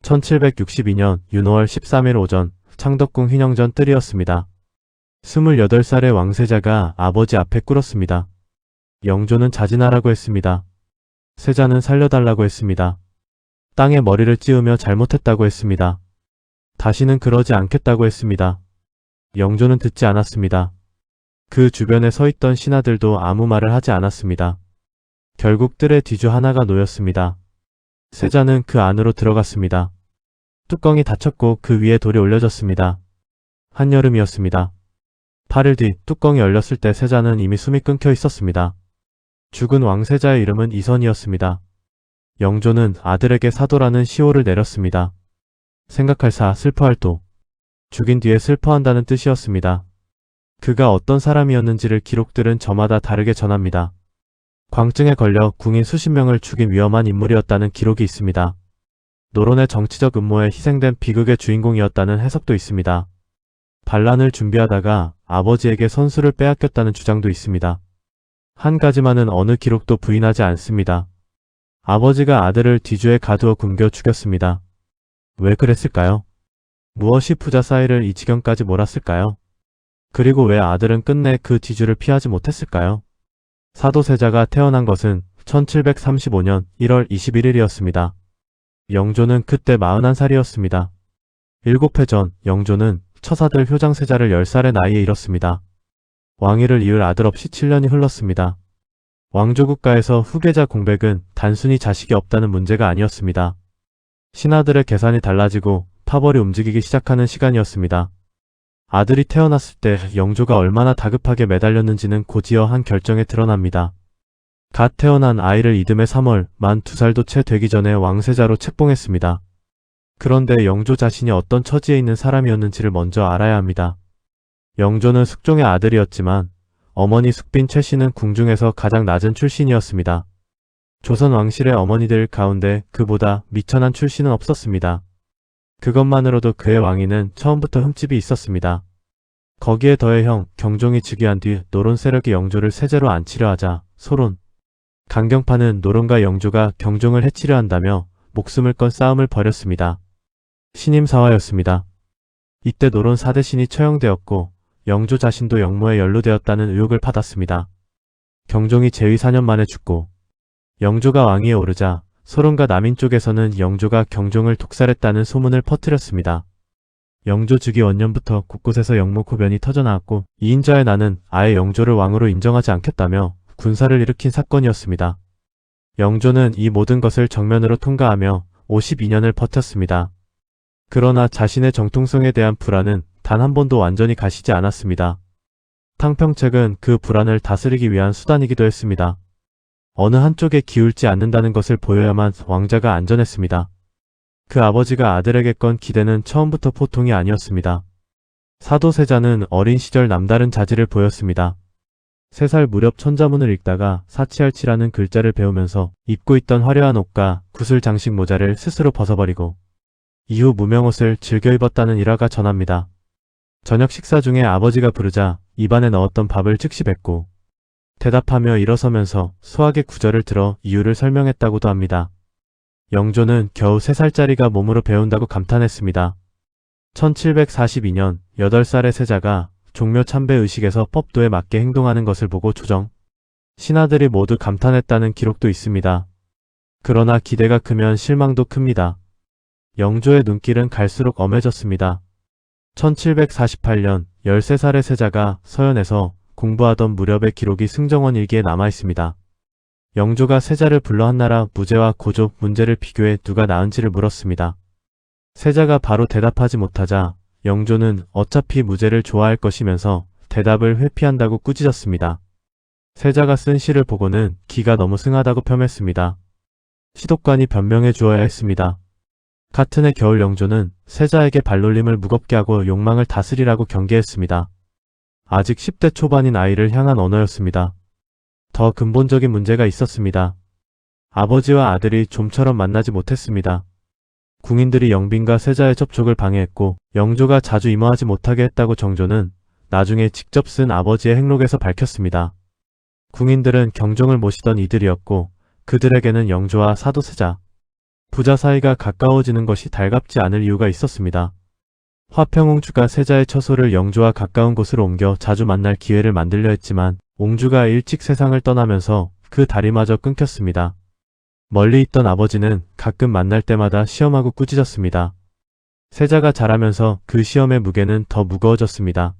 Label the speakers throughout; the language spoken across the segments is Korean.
Speaker 1: 1762년 윤월 13일 오전 창덕궁 휘녕전 뜰이었습니다. 28살의 왕세자가 아버지 앞에 꿇었습니다. 영조는 자진하라고 했습니다. 세자는 살려달라고 했습니다. 땅에 머리를 찌우며 잘못했다고 했습니다. 다시는 그러지 않겠다고 했습니다. 영조는 듣지 않았습니다. 그 주변에 서 있던 신하들도 아무 말을 하지 않았습니다. 결국 뜰의 뒤주 하나가 놓였습니다. 세자는 그 안으로 들어갔습니다. 뚜껑이 닫혔고 그 위에 돌이 올려졌습니다. 한여름이었습니다. 8일 뒤 뚜껑이 열렸을 때 세자는 이미 숨이 끊겨 있었습니다. 죽은 왕세자의 이름은 이선이었습니다. 영조는 아들에게 사도라는 시호를 내렸습니다. 생각할 사, 슬퍼할 도. 죽인 뒤에 슬퍼한다는 뜻이었습니다. 그가 어떤 사람이었는지를 기록들은 저마다 다르게 전합니다. 광증에 걸려 궁인 수십 명을 죽인 위험한 인물이었다는 기록이 있습니다. 노론의 정치적 음모에 희생된 비극의 주인공이었다는 해석도 있습니다. 반란을 준비하다가 아버지에게 선수를 빼앗겼다는 주장도 있습니다. 한 가지만은 어느 기록도 부인하지 않습니다. 아버지가 아들을 뒤주에 가두어 굶겨 죽였습니다. 왜 그랬을까요? 무엇이 부자 사이를 이 지경까지 몰았을까요? 그리고 왜 아들은 끝내 그 뒤주를 피하지 못했을까요? 사도세자가 태어난 것은 1735년 1월 21일이었습니다. 영조는 그때 41살이었습니다. 7회 전 영조는 처사들 효장세자를 10살의 나이에 잃었습니다. 왕위를 이을 아들 없이 7년이 흘렀습니다. 왕조국가에서 후계자 공백은 단순히 자식이 없다는 문제가 아니었습니다. 신하들의 계산이 달라지고 파벌이 움직이기 시작하는 시간이었습니다. 아들이 태어났을 때 영조가 얼마나 다급하게 매달렸는지는 곧이어 한 결정에 드러납니다. 갓 태어난 아이를 이듬해 3월 만 2살도 채 되기 전에 왕세자로 책봉했습니다. 그런데 영조 자신이 어떤 처지에 있는 사람이었는지를 먼저 알아야 합니다. 영조는 숙종의 아들이었지만 어머니 숙빈 최씨는 궁중에서 가장 낮은 출신이었습니다. 조선 왕실의 어머니들 가운데 그보다 미천한 출신은 없었습니다. 그것만으로도 그의 왕위는 처음부터 흠집이 있었습니다. 거기에 더해 형 경종이 즉위한 뒤 노론 세력이 영조를 세제로 앉히려 하자 소론, 강경파는 노론과 영조가 경종을 해치려 한다며 목숨을 건 싸움을 벌였습니다. 신임사화였습니다. 이때 노론 4대 신이 처형되었고 영조 자신도 역모에 연루되었다는 의혹을 받았습니다. 경종이 재위 4년 만에 죽고 영조가 왕위에 오르자 소론과 남인 쪽에서는 영조가 경종을 독살했다는 소문을 퍼뜨렸습니다. 영조 즉위 원년부터 곳곳에서 역모고변이 터져나왔고 이인자의 나는 아예 영조를 왕으로 인정하지 않겠다며 군사를 일으킨 사건이었습니다. 영조는 이 모든 것을 정면으로 통과하며 52년을 버텼습니다. 그러나 자신의 정통성에 대한 불안은 단 한 번도 완전히 가시지 않았습니다. 탕평책은 그 불안을 다스리기 위한 수단이기도 했습니다. 어느 한쪽에 기울지 않는다는 것을 보여야만 왕자가 안전했습니다. 그 아버지가 아들에게 건 기대는 처음부터 보통이 아니었습니다. 사도세자는 어린 시절 남다른 자질을 보였습니다. 3살 무렵 천자문을 읽다가 사치할치라는 글자를 배우면서 입고 있던 화려한 옷과 구슬 장식 모자를 스스로 벗어버리고 이후 무명옷을 즐겨 입었다는 일화가 전합니다. 저녁 식사 중에 아버지가 부르자 입안에 넣었던 밥을 즉시 뱉고 대답하며 일어서면서 수학의 구절을 들어 이유를 설명했다고도 합니다. 영조는 겨우 3살짜리가 몸으로 배운다고 감탄했습니다. 1742년 8살의 세자가 종묘 참배 의식에서 법도에 맞게 행동하는 것을 보고 조정, 신하들이 모두 감탄했다는 기록도 있습니다. 그러나 기대가 크면 실망도 큽니다. 영조의 눈길은 갈수록 엄해졌습니다. 1748년 13살의 세자가 서연에서 공부하던 무렵의 기록이 승정원 일기에 남아있습니다. 영조가 세자를 불러 한나라 무죄와 고조 문제를 비교해 누가 나은지를 물었습니다. 세자가 바로 대답하지 못하자 영조는 어차피 무죄를 좋아할 것이면서 대답을 회피한다고 꾸짖었습니다. 세자가 쓴 시를 보고는 기가 너무 승하다고 폄했습니다. 시독관이 변명해 주어야 했습니다. 같은 해 겨울 영조는 세자에게 발놀림을 무겁게 하고 욕망을 다스리라고 경계했습니다. 아직 10대 초반인 아이를 향한 언어였습니다. 더 근본적인 문제가 있었습니다. 아버지와 아들이 좀처럼 만나지 못했습니다. 궁인들이 영빈과 세자의 접촉을 방해했고 영조가 자주 임하지 못하게 했다고 정조는 나중에 직접 쓴 아버지의 행록에서 밝혔습니다. 궁인들은 경종을 모시던 이들이었고 그들에게는 영조와 사도세자, 부자 사이가 가까워지는 것이 달갑지 않을 이유가 있었습니다. 화평 옹주가 세자의 처소를 영조와 가까운 곳으로 옮겨 자주 만날 기회를 만들려 했지만 옹주가 일찍 세상을 떠나면서 그 다리마저 끊겼습니다. 멀리 있던 아버지는 가끔 만날 때마다 시험하고 꾸짖었습니다. 세자가 자라면서 그 시험의 무게는 더 무거워졌습니다.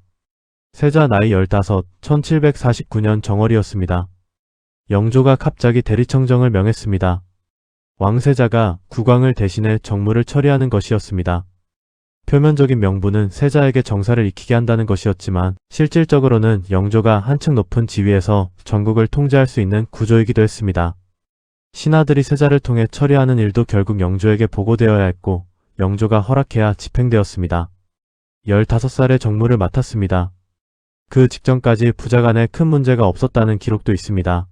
Speaker 1: 세자 나이 15, 1749년 정월이었습니다. 영조가 갑자기 대리청정을 명했습니다. 왕세자가 국왕을 대신해 정무를 처리하는 것이었습니다. 표면적인 명분은 세자에게 정사를 익히게 한다는 것이었지만 실질적으로는 영조가 한층 높은 지위에서 전국을 통제할 수 있는 구조이기도 했습니다. 신하들이 세자를 통해 처리하는 일도 결국 영조에게 보고되어야 했고 영조가 허락해야 집행되었습니다. 15살에 정무를 맡았습니다. 그 직전까지 부자간에 큰 문제가 없었다는 기록도 있습니다.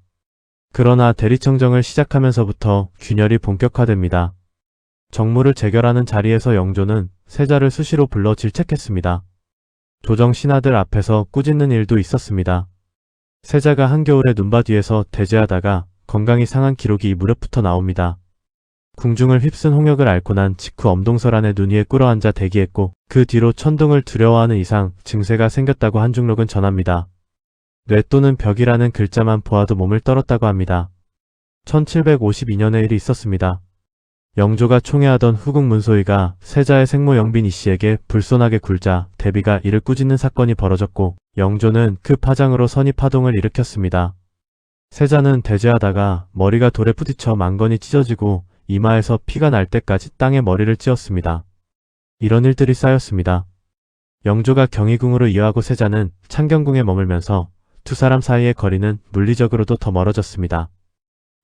Speaker 1: 그러나 대리청정을 시작하면서부터 균열이 본격화됩니다. 정무를 재결하는 자리에서 영조는 세자를 수시로 불러 질책했습니다. 조정 신하들 앞에서 꾸짖는 일도 있었습니다. 세자가 한겨울에 눈밭 위에서 대제하다가 건강이 상한 기록이 무렵부터 나옵니다. 궁중을 휩쓴 홍역을 앓고 난 직후 엄동설 안에 눈 위에 꿇어앉아 대기했고 그 뒤로 천둥을 두려워하는 이상 증세가 생겼다고 한중록은 전합니다. 뇌 또는 벽이라는 글자만 보아도 몸을 떨었다고 합니다. 1752년의 일이 있었습니다. 영조가 총애하던 후궁 문소희가 세자의 생모 영빈 이씨에게 불손하게 굴자 대비가 이를 꾸짖는 사건이 벌어졌고 영조는 그 파장으로 선입파동을 일으켰습니다. 세자는 대제하다가 머리가 돌에 부딪혀 망건이 찢어지고 이마에서 피가 날 때까지 땅에 머리를 찧었습니다. 이런 일들이 쌓였습니다. 영조가 경희궁으로 이어하고 세자는 창경궁에 머물면서 두 사람 사이의 거리는 물리적으로도 더 멀어졌습니다.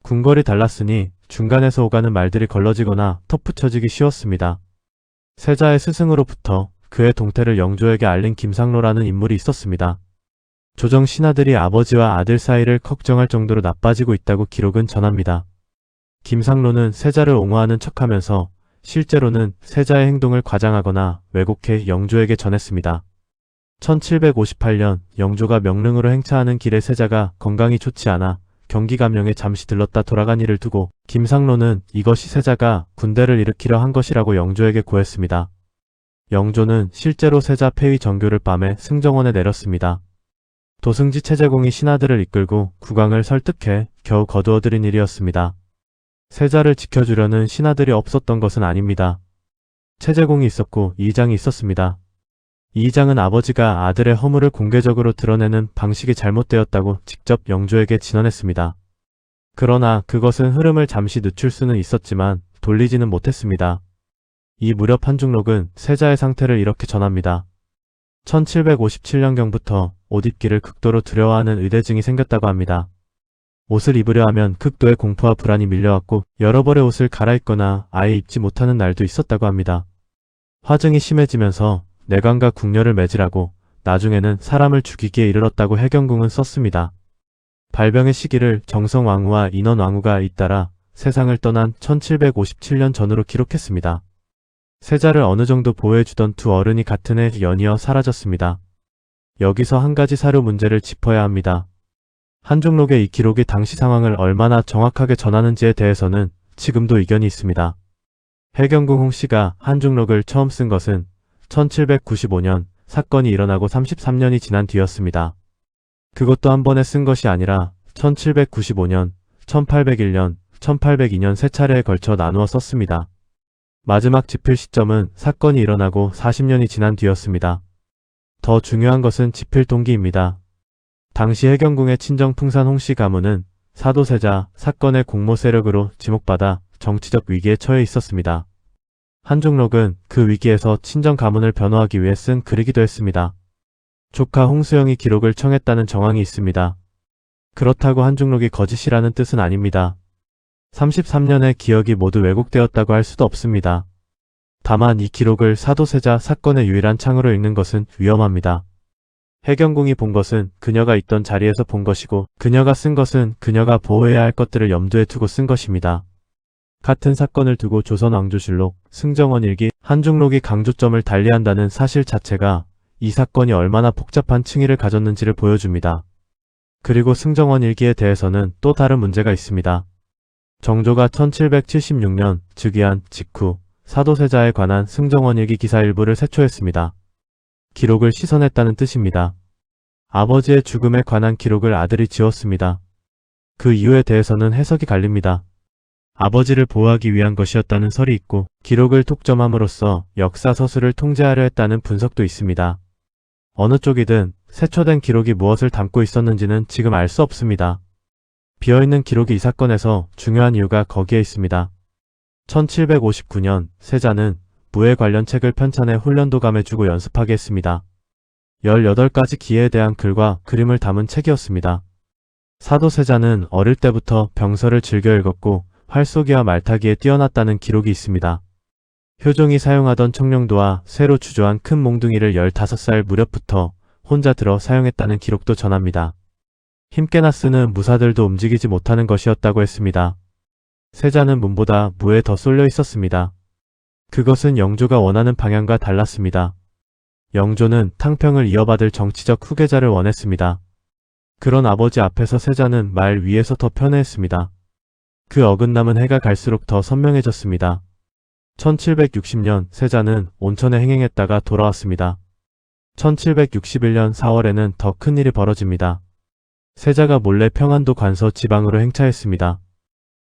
Speaker 1: 궁궐이 달랐으니 중간에서 오가는 말들이 걸러지거나 덧붙여지기 쉬웠습니다. 세자의 스승으로부터 그의 동태를 영조에게 알린 김상로라는 인물이 있었습니다. 조정 신하들이 아버지와 아들 사이를 걱정할 정도로 나빠지고 있다고 기록은 전합니다. 김상로는 세자를 옹호하는 척하면서 실제로는 세자의 행동을 과장하거나 왜곡해 영조에게 전했습니다. 1758년 영조가 명릉으로 행차하는 길에 세자가 건강이 좋지 않아 경기 감령에 잠시 들렀다 돌아간 일을 두고 김상로는 이것이 세자가 군대를 일으키려 한 것이라고 영조에게 고했습니다. 영조는 실제로 세자 폐위 정교를 밤에 승정원에 내렸습니다. 도승지 채제공이 신하들을 이끌고 국왕을 설득해 겨우 거두어들인 일이었습니다. 세자를 지켜주려는 신하들이 없었던 것은 아닙니다. 채제공이 있었고 이의장이 있었습니다. 이의장은 아버지가 아들의 허물을 공개적으로 드러내는 방식이 잘못되었다고 직접 영조에게 진언했습니다. 그러나 그것은 흐름을 잠시 늦출 수는 있었지만 돌리지는 못했습니다. 이 무렵 한중록은 세자의 상태를 이렇게 전합니다. 1757년경부터 옷 입기를 극도로 두려워하는 의대증이 생겼다고 합니다. 옷을 입으려 하면 극도의 공포와 불안이 밀려왔고 여러 벌의 옷을 갈아입거나 아예 입지 못하는 날도 있었다고 합니다. 화증이 심해지면서 내관과 궁녀를 맺으라고 나중에는 사람을 죽이기에 이르렀다고 해경궁은 썼습니다. 발병의 시기를 정성왕후와 인원왕후가 잇따라 세상을 떠난 1757년 전으로 기록했습니다. 세자를 어느 정도 보호해주던 두 어른이 같은 해 연이어 사라졌습니다. 여기서 한 가지 사료 문제를 짚어야 합니다. 한중록의 이 기록이 당시 상황을 얼마나 정확하게 전하는지에 대해서는 지금도 의견이 있습니다. 해경궁 홍씨가 한중록을 처음 쓴 것은 1795년 사건이 일어나고 33년이 지난 뒤였습니다. 그것도 한 번에 쓴 것이 아니라 1795년, 1801년, 1802년 세 차례에 걸쳐 나누어 썼습니다. 마지막 집필 시점은 사건이 일어나고 40년이 지난 뒤였습니다. 더 중요한 것은 집필 동기입니다. 당시 해경궁의 친정 풍산 홍씨 가문은 사도세자 사건의 공모 세력으로 지목받아 정치적 위기에 처해 있었습니다. 한중록은 그 위기에서 친정 가문을 변호하기 위해 쓴 글이기도 했습니다. 조카 홍수영이 기록을 청했다는 정황이 있습니다. 그렇다고 한중록이 거짓이라는 뜻은 아닙니다. 33년의 기억이 모두 왜곡되었다고 할 수도 없습니다. 다만 이 기록을 사도세자 사건의 유일한 창으로 읽는 것은 위험합니다. 해경궁이 본 것은 그녀가 있던 자리에서 본 것이고 그녀가 쓴 것은 그녀가 보호해야 할 것들을 염두에 두고 쓴 것입니다. 같은 사건을 두고 조선왕조실록, 승정원일기, 한중록이 강조점을 달리한다는 사실 자체가 이 사건이 얼마나 복잡한 층위를 가졌는지를 보여줍니다. 그리고 승정원일기에 대해서는 또 다른 문제가 있습니다. 정조가 1776년 즉위한 직후 사도세자에 관한 승정원일기 기사 일부를 세초했습니다. 기록을 시선했다는 뜻입니다. 아버지의 죽음에 관한 기록을 아들이 지었습니다. 그 이유에 대해서는 해석이 갈립니다. 아버지를 보호하기 위한 것이었다는 설이 있고 기록을 독점함으로써 역사 서술을 통제하려 했다는 분석도 있습니다. 어느 쪽이든 세초된 기록이 무엇을 담고 있었는지는 지금 알 수 없습니다. 비어있는 기록이 이 사건에서 중요한 이유가 거기에 있습니다. 1759년 세자는 무예 관련 책을 편찬해 훈련도감에 주고 연습하게 했습니다. 18가지 기에 대한 글과 그림을 담은 책이었습니다. 사도세자는 어릴 때부터 병서를 즐겨 읽었고 활쏘기와 말타기에 뛰어났다는 기록이 있습니다. 효종이 사용하던 청룡도와 쇠로 주조한 큰 몽둥이를 15살 무렵부터 혼자 들어 사용했다는 기록도 전합니다. 힘께나 쓰는 무사들도 움직이지 못하는 것이었다고 했습니다. 세자는 문보다 무에 더 쏠려 있었습니다. 그것은 영조가 원하는 방향과 달랐습니다. 영조는 탕평을 이어받을 정치적 후계자를 원했습니다. 그런 아버지 앞에서 세자는 말 위에서 더 편애했습니다. 그 어긋남은 해가 갈수록 더 선명해졌습니다. 1760년 세자는 온천에 행행했다가 돌아왔습니다. 1761년 4월에는 더 큰 일이 벌어집니다. 세자가 몰래 평안도 관서 지방으로 행차했습니다.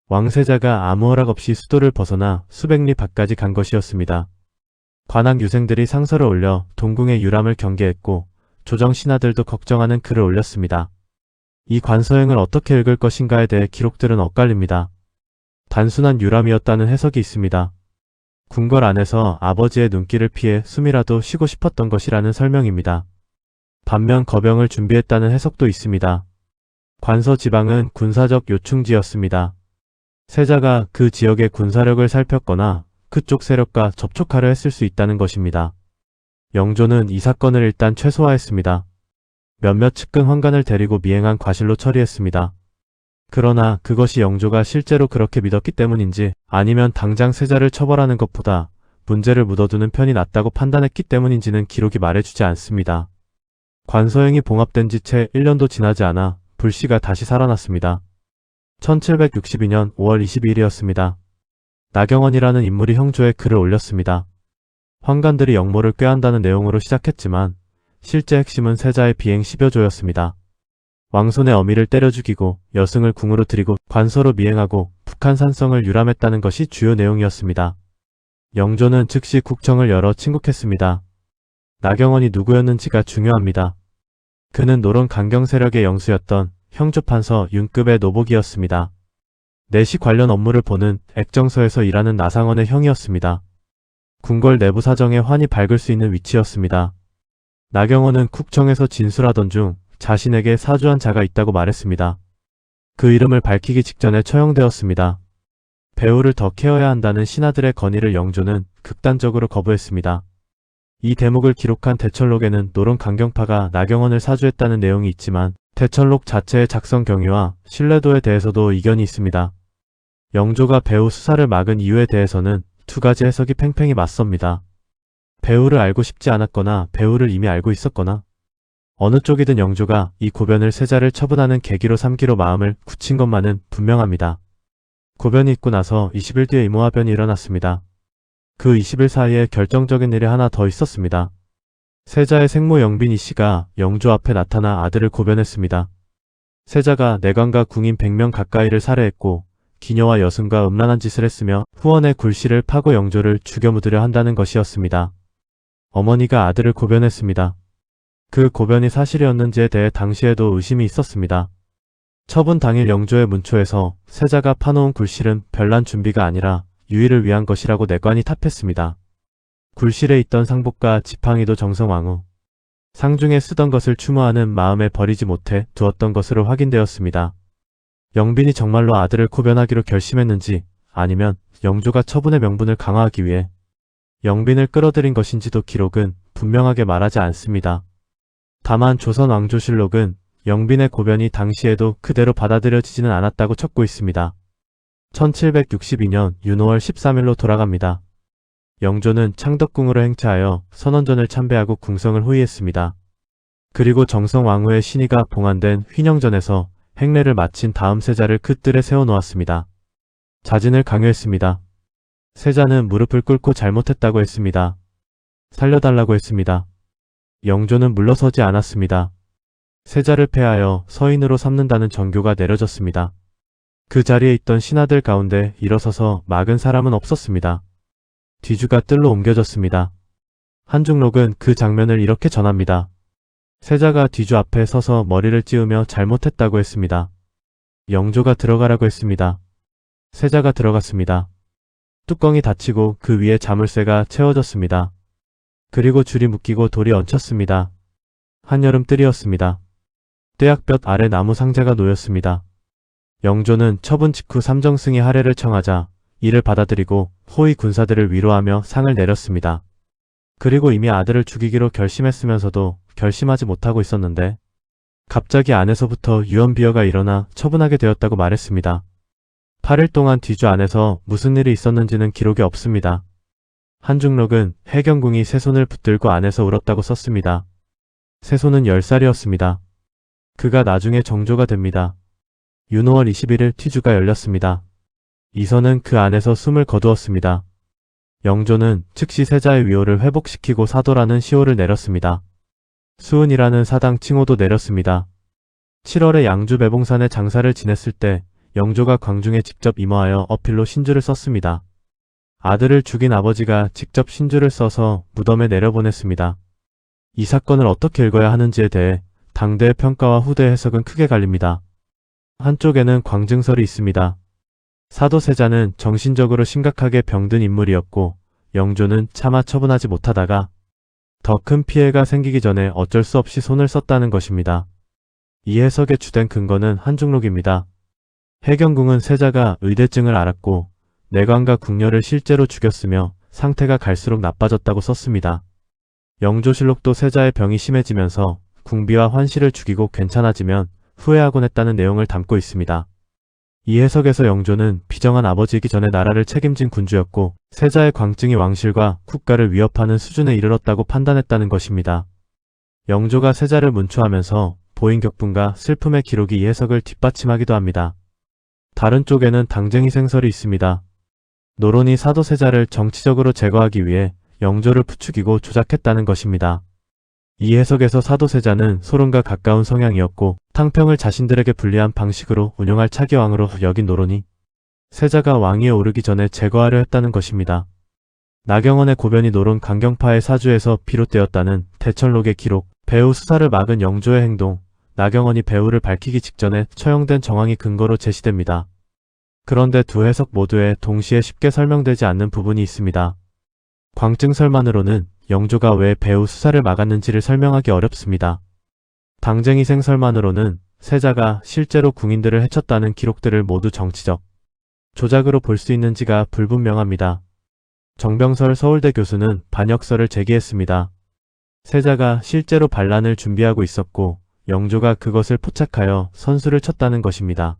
Speaker 1: 왕세자가 아무 허락 없이 수도를 벗어나 수백 리 밖까지 간 것이었습니다. 관악 유생들이 상서를 올려 동궁의 유람을 경계했고 조정 신하들도 걱정하는 글을 올렸습니다. 이 관서행을 어떻게 읽을 것인가에 대해 기록들은 엇갈립니다. 단순한 유람이었다는 해석이 있습니다. 궁궐 안에서 아버지의 눈길을 피해 숨이라도 쉬고 싶었던 것이라는 설명입니다. 반면 거병을 준비했다는 해석도 있습니다. 관서 지방은 군사적 요충지였습니다. 세자가 그 지역의 군사력을 살폈거나 그쪽 세력과 접촉하려 했을 수 있다는 것입니다. 영조는 이 사건을 일단 최소화했습니다. 몇몇 측근 환관을 데리고 미행한 과실로 처리했습니다. 그러나 그것이 영조가 실제로 그렇게 믿었기 때문인지 아니면 당장 세자를 처벌하는 것보다 문제를 묻어두는 편이 낫다고 판단했기 때문인지는 기록이 말해주지 않습니다. 관서행이 봉합된 지 채 1년도 지나지 않아 불씨가 다시 살아났습니다. 1762년 5월 22일이었습니다. 나경원이라는 인물이 형조에 글을 올렸습니다. 환관들이 역모를 꾀한다는 내용으로 시작했지만 실제 핵심은 세자의 비행 10여조였습니다. 왕손의 어미를 때려 죽이고 여승을 궁으로 들이고 관서로 미행하고 북한 산성을 유람했다는 것이 주요 내용이었습니다. 영조는 즉시 국청을 열어 친국했습니다. 나경원이 누구였는지가 중요합니다. 그는 노론 강경 세력의 영수였던 형조판서 윤급의 노복이었습니다. 내시 관련 업무를 보는 액정서에서 일하는 나상원의 형이었습니다. 궁궐 내부 사정에 환히 밝을 수 있는 위치였습니다. 나경원은 국청에서 진술하던 중 자신에게 사주한 자가 있다고 말했습니다. 그 이름을 밝히기 직전에 처형되었습니다. 배우를 더 케어야 한다는 신하들의 건의를 영조는 극단적으로 거부했습니다. 이 대목을 기록한 대철록에는 노론 강경파가 나경원을 사주했다는 내용이 있지만 대철록 자체의 작성 경위와 신뢰도에 대해서도 이견이 있습니다. 영조가 배우 수사를 막은 이유에 대해서는 두 가지 해석이 팽팽히 맞섭니다. 배우를 알고 싶지 않았거나 배우를 이미 알고 있었거나 어느 쪽이든 영조가 이 고변을 세자를 처분하는 계기로 삼기로 마음을 굳힌 것만은 분명합니다. 고변이 있고 나서 20일 뒤에 이모화변이 일어났습니다. 그 20일 사이에 결정적인 일이 하나 더 있었습니다. 세자의 생모 영빈이 씨가 영조 앞에 나타나 아들을 고변했습니다. 세자가 내관과 궁인 100명 가까이를 살해했고 기녀와 여승과 음란한 짓을 했으며 후원의 굴씨를 파고 영조를 죽여 묻으려 한다는 것이었습니다. 어머니가 아들을 고변했습니다. 그 고변이 사실이었는지에 대해 당시에도 의심이 있었습니다. 처분 당일 영조의 문초에서 세자가 파놓은 굴실은 별난 준비가 아니라 유의를 위한 것이라고 내관이 탑했습니다. 굴실에 있던 상복과 지팡이도 정성왕후, 상중에 쓰던 것을 추모하는 마음에 버리지 못해 두었던 것으로 확인되었습니다. 영빈이 정말로 아들을 고변하기로 결심했는지 아니면 영조가 처분의 명분을 강화하기 위해 영빈을 끌어들인 것인지도 기록은 분명하게 말하지 않습니다. 다만 조선 왕조실록은 영빈의 고변이 당시에도 그대로 받아들여지지는 않았다고 쳤고 있습니다. 1762년 윤호월 13일로 돌아갑니다. 영조는 창덕궁으로 행차하여 선원전을 참배하고 궁성을 호위했습니다. 그리고 정성왕후의 신의가 봉안된 휘녕전에서 행례를 마친 다음 세자를 그 뜰에 세워놓았습니다. 자진을 강요했습니다. 세자는 무릎을 꿇고 잘못했다고 했습니다. 살려달라고 했습니다. 영조는 물러서지 않았습니다. 세자를 패하여 서인으로 삼는다는 정교가 내려졌습니다. 그 자리에 있던 신하들 가운데 일어서서 막은 사람은 없었습니다. 뒤주가 뜰로 옮겨졌습니다. 한중록은 그 장면을 이렇게 전합니다. 세자가 뒤주 앞에 서서 머리를 찌우며 잘못했다고 했습니다. 영조가 들어가라고 했습니다. 세자가 들어갔습니다. 뚜껑이 닫히고 그 위에 자물쇠가 채워졌습니다. 그리고 줄이 묶이고 돌이 얹혔습니다. 한여름 뜰이었습니다. 떼약볕 아래 나무 상자가 놓였습니다. 영조는 처분 직후 삼정승이 할애를 청하자 이를 받아들이고 호위 군사들을 위로하며 상을 내렸습니다. 그리고 이미 아들을 죽이기로 결심했으면서도 결심하지 못하고 있었는데 갑자기 안에서부터 유언비어가 일어나 처분하게 되었다고 말했습니다. 8일 동안 뒤주 안에서 무슨 일이 있었는지는 기록이 없습니다. 한중록은 해경궁이 새손을 붙들고 안에서 울었다고 썼습니다. 새손은 10살이었습니다. 그가 나중에 정조가 됩니다. 윤호월 21일 뒤주가 열렸습니다. 이선은 그 안에서 숨을 거두었습니다. 영조는 즉시 세자의 위호를 회복시키고 사도라는 시호를 내렸습니다. 수은이라는 사당 칭호도 내렸습니다. 7월에 양주 매봉산에 장사를 지냈을 때 영조가 광중에 직접 임하여 어필로 신주를 썼습니다. 아들을 죽인 아버지가 직접 신주를 써서 무덤에 내려보냈습니다. 이 사건을 어떻게 읽어야 하는지에 대해 당대의 평가와 후대의 해석은 크게 갈립니다. 한쪽에는 광증설이 있습니다. 사도세자는 정신적으로 심각하게 병든 인물이었고 영조는 차마 처분하지 못하다가 더 큰 피해가 생기기 전에 어쩔 수 없이 손을 썼다는 것입니다. 이 해석의 주된 근거는 한중록입니다. 해경궁은 세자가 의대증을 앓았고 내관과 궁녀를 실제로 죽였으며 상태가 갈수록 나빠졌다고 썼습니다. 영조실록도 세자의 병이 심해지면서 궁비와 환시를 죽이고 괜찮아지면 후회하곤 했다는 내용을 담고 있습니다. 이 해석에서 영조는 비정한 아버지이기 전에 나라를 책임진 군주였고 세자의 광증이 왕실과 국가를 위협하는 수준에 이르렀다고 판단했다는 것입니다. 영조가 세자를 문초하면서 보인 격분과 슬픔의 기록이 이 해석을 뒷받침하기도 합니다. 다른 쪽에는 당쟁이 생설이 있습니다. 노론이 사도세자를 정치적으로 제거하기 위해 영조를 부추기고 조작했다는 것입니다. 이 해석에서 사도세자는 소론과 가까운 성향이었고 탕평을 자신들에게 불리한 방식으로 운용할 차기왕으로 여긴 노론이 세자가 왕위에 오르기 전에 제거하려 했다는 것입니다. 나경원의 고변이 노론 강경파의 사주에서 비롯되었다는 대천록의 기록, 배후 수사를 막은 영조의 행동, 나경원이 배후를 밝히기 직전에 처형된 정황이 근거로 제시됩니다. 그런데 두 해석 모두에 동시에 쉽게 설명되지 않는 부분이 있습니다. 광증설만으로는 영조가 왜 배후 수사를 막았는지를 설명하기 어렵습니다. 당쟁이 생설만으로는 세자가 실제로 궁인들을 해쳤다는 기록들을 모두 정치적 조작으로 볼 수 있는지가 불분명합니다. 정병설 서울대 교수는 반역설을 제기했습니다. 세자가 실제로 반란을 준비하고 있었고 영조가 그것을 포착하여 선수를 쳤다는 것입니다.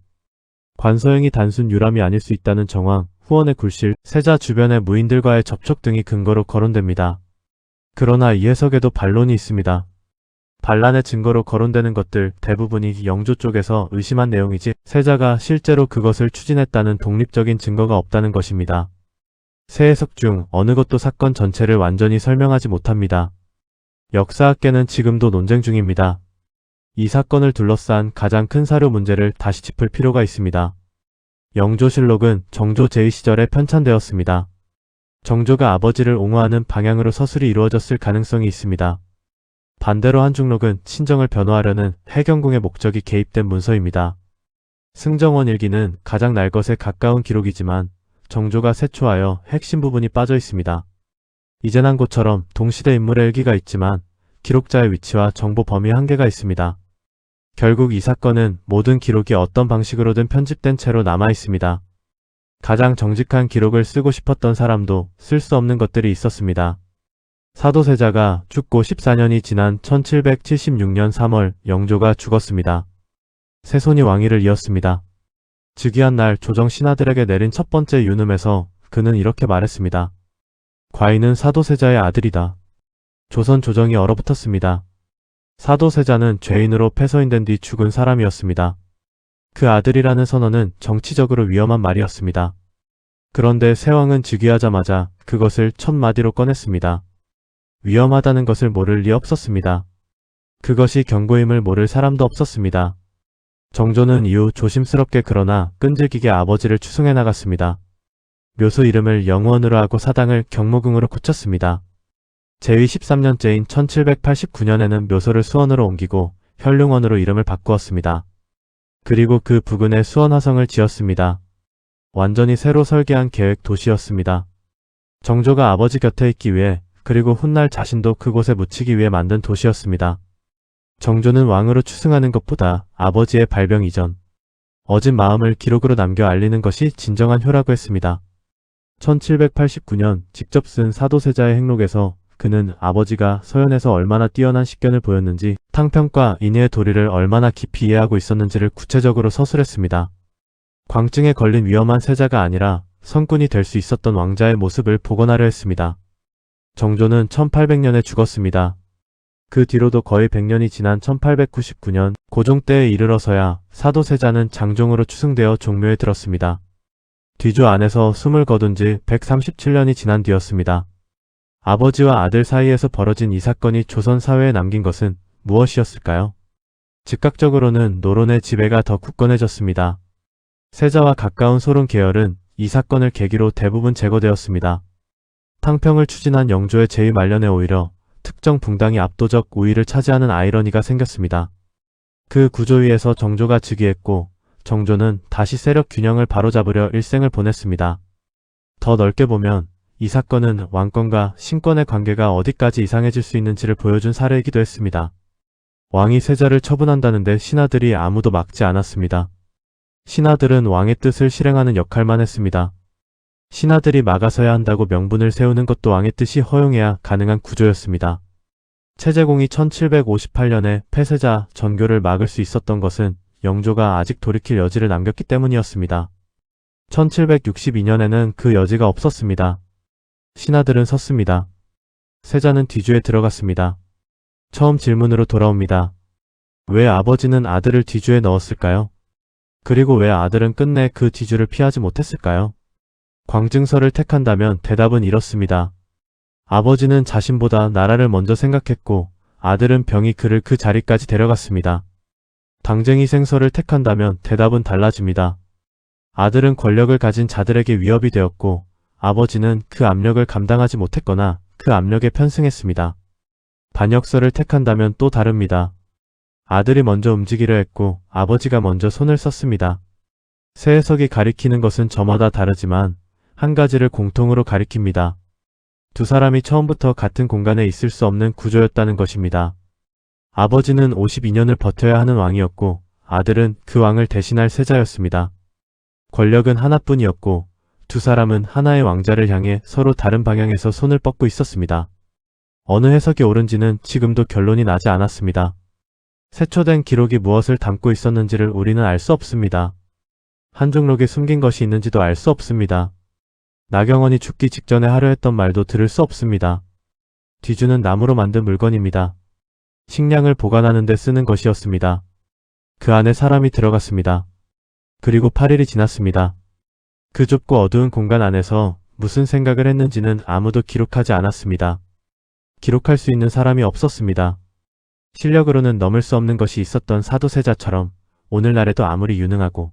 Speaker 1: 관서형이 단순 유람이 아닐 수 있다는 정황, 후원의 굴실, 세자 주변의 무인들과의 접촉 등이 근거로 거론됩니다. 그러나 이 해석에도 반론이 있습니다. 반란의 증거로 거론되는 것들 대부분이 영조 쪽에서 의심한 내용이지 세자가 실제로 그것을 추진했다는 독립적인 증거가 없다는 것입니다. 세 해석 중 어느 것도 사건 전체를 완전히 설명하지 못합니다. 역사학계는 지금도 논쟁 중입니다. 이 사건을 둘러싼 가장 큰 사료 문제를 다시 짚을 필요가 있습니다. 영조실록은 정조 제2시절에 편찬되었습니다. 정조가 아버지를 옹호하는 방향으로 서술이 이루어졌을 가능성이 있습니다. 반대로 한중록은 친정을 변호하려는 해경궁의 목적이 개입된 문서입니다. 승정원 일기는 가장 날 것에 가까운 기록이지만 정조가 세초하여 핵심 부분이 빠져 있습니다. 이재난고처럼 동시대 인물의 일기가 있지만 기록자의 위치와 정보 범위에 한계가 있습니다. 결국 이 사건은 모든 기록이 어떤 방식으로든 편집된 채로 남아 있습니다. 가장 정직한 기록을 쓰고 싶었던 사람도 쓸 수 없는 것들이 있었습니다. 사도세자가 죽고 14년이 지난 1776년 3월 영조가 죽었습니다. 세손이 왕위를 이었습니다. 즉위한 날 조정 신하들에게 내린 첫 번째 유눔에서 그는 이렇게 말했습니다. 과인은 사도세자의 아들이다. 조선 조정이 얼어붙었습니다. 사도세자는 죄인으로 패서인된 뒤 죽은 사람이었습니다. 그 아들이라는 선언은 정치적으로 위험한 말이었습니다. 그런데 세왕은 즉위하자마자 그것을 첫 마디로 꺼냈습니다. 위험하다는 것을 모를 리 없었습니다. 그것이 경고임을 모를 사람도 없었습니다. 정조는 이후 조심스럽게 그러나 끈질기게 아버지를 추승해 나갔습니다. 묘소 이름을 영원으로 하고 사당을 경모궁으로 고쳤습니다. 제위 13년째인 1789년에는 묘소를 수원으로 옮기고 현룡원으로 이름을 바꾸었습니다. 그리고 그 부근에 수원화성을 지었습니다. 완전히 새로 설계한 계획 도시였습니다. 정조가 아버지 곁에 있기 위해 그리고 훗날 자신도 그곳에 묻히기 위해 만든 도시였습니다. 정조는 왕으로 추승하는 것보다 아버지의 발병 이전, 어진 마음을 기록으로 남겨 알리는 것이 진정한 효라고 했습니다. 1789년 직접 쓴 사도세자의 행록에서 그는 아버지가 서연에서 얼마나 뛰어난 식견을 보였는지 탕평과 인해의 도리를 얼마나 깊이 이해하고 있었는지를 구체적으로 서술했습니다. 광증에 걸린 위험한 세자가 아니라 성군이 될 수 있었던 왕자의 모습을 복원하려 했습니다. 정조는 1800년에 죽었습니다. 그 뒤로도 거의 100년이 지난 1899년 고종 때에 이르러서야 사도세자는 장종으로 추승되어 종묘에 들었습니다. 뒤조 안에서 숨을 거둔 지 137년이 지난 뒤였습니다. 아버지와 아들 사이에서 벌어진 이 사건이 조선 사회에 남긴 것은 무엇이었을까요? 즉각적으로는 노론의 지배가 더 굳건해졌습니다. 세자와 가까운 소론 계열은 이 사건을 계기로 대부분 제거되었습니다. 탕평을 추진한 영조의 제위 말년에 오히려 특정 붕당이 압도적 우위를 차지하는 아이러니가 생겼습니다. 그 구조 위에서 정조가 즉위했고 정조는 다시 세력 균형을 바로잡으려 일생을 보냈습니다. 더 넓게 보면 이 사건은 왕권과 신권의 관계가 어디까지 이상해질 수 있는지를 보여준 사례이기도 했습니다. 왕이 세자를 처분한다는데 신하들이 아무도 막지 않았습니다. 신하들은 왕의 뜻을 실행하는 역할만 했습니다. 신하들이 막아서야 한다고 명분을 세우는 것도 왕의 뜻이 허용해야 가능한 구조였습니다. 채제공이 1758년에 폐세자 전교를 막을 수 있었던 것은 영조가 아직 돌이킬 여지를 남겼기 때문이었습니다. 1762년에는 그 여지가 없었습니다. 신하들은 섰습니다. 세자는 뒤주에 들어갔습니다. 처음 질문으로 돌아옵니다. 왜 아버지는 아들을 뒤주에 넣었을까요? 그리고 왜 아들은 끝내 그 뒤주를 피하지 못했을까요? 광증서를 택한다면 대답은 이렇습니다. 아버지는 자신보다 나라를 먼저 생각했고 아들은 병이 그를 그 자리까지 데려갔습니다. 당쟁이생서를 택한다면 대답은 달라집니다. 아들은 권력을 가진 자들에게 위협이 되었고 아버지는 그 압력을 감당하지 못했거나 그 압력에 편승했습니다. 반역서를 택한다면 또 다릅니다. 아들이 먼저 움직이려 했고 아버지가 먼저 손을 썼습니다. 세 해석이 가리키는 것은 저마다 다르지만 한 가지를 공통으로 가리킵니다. 두 사람이 처음부터 같은 공간에 있을 수 없는 구조였다는 것입니다. 아버지는 52년을 버텨야 하는 왕이었고 아들은 그 왕을 대신할 세자였습니다. 권력은 하나뿐이었고 두 사람은 하나의 왕자를 향해 서로 다른 방향에서 손을 뻗고 있었습니다. 어느 해석이 옳은지는 지금도 결론이 나지 않았습니다. 세초된 기록이 무엇을 담고 있었는지를 우리는 알 수 없습니다. 한중록에 숨긴 것이 있는지도 알 수 없습니다. 나경원이 죽기 직전에 하려 했던 말도 들을 수 없습니다. 뒤주는 나무로 만든 물건입니다. 식량을 보관하는 데 쓰는 것이었습니다. 그 안에 사람이 들어갔습니다. 그리고 8일이 지났습니다. 그 좁고 어두운 공간 안에서 무슨 생각을 했는지는 아무도 기록하지 않았습니다. 기록할 수 있는 사람이 없었습니다. 실력으로는 넘을 수 없는 것이 있었던 사도세자처럼 오늘날에도 아무리 유능하고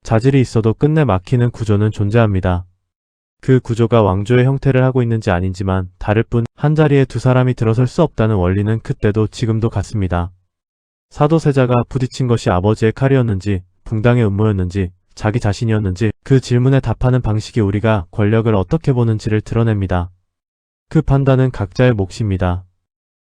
Speaker 1: 자질이 있어도 끝내 막히는 구조는 존재합니다. 그 구조가 왕조의 형태를 하고 있는지 아닌지만 다를 뿐 한자리에 두 사람이 들어설 수 없다는 원리는 그때도 지금도 같습니다. 사도세자가 부딪힌 것이 아버지의 칼이었는지 붕당의 음모였는지 자기 자신이었는지 그 질문에 답하는 방식이 우리가 권력을 어떻게 보는지를 드러냅니다. 그 판단은 각자의 몫입니다.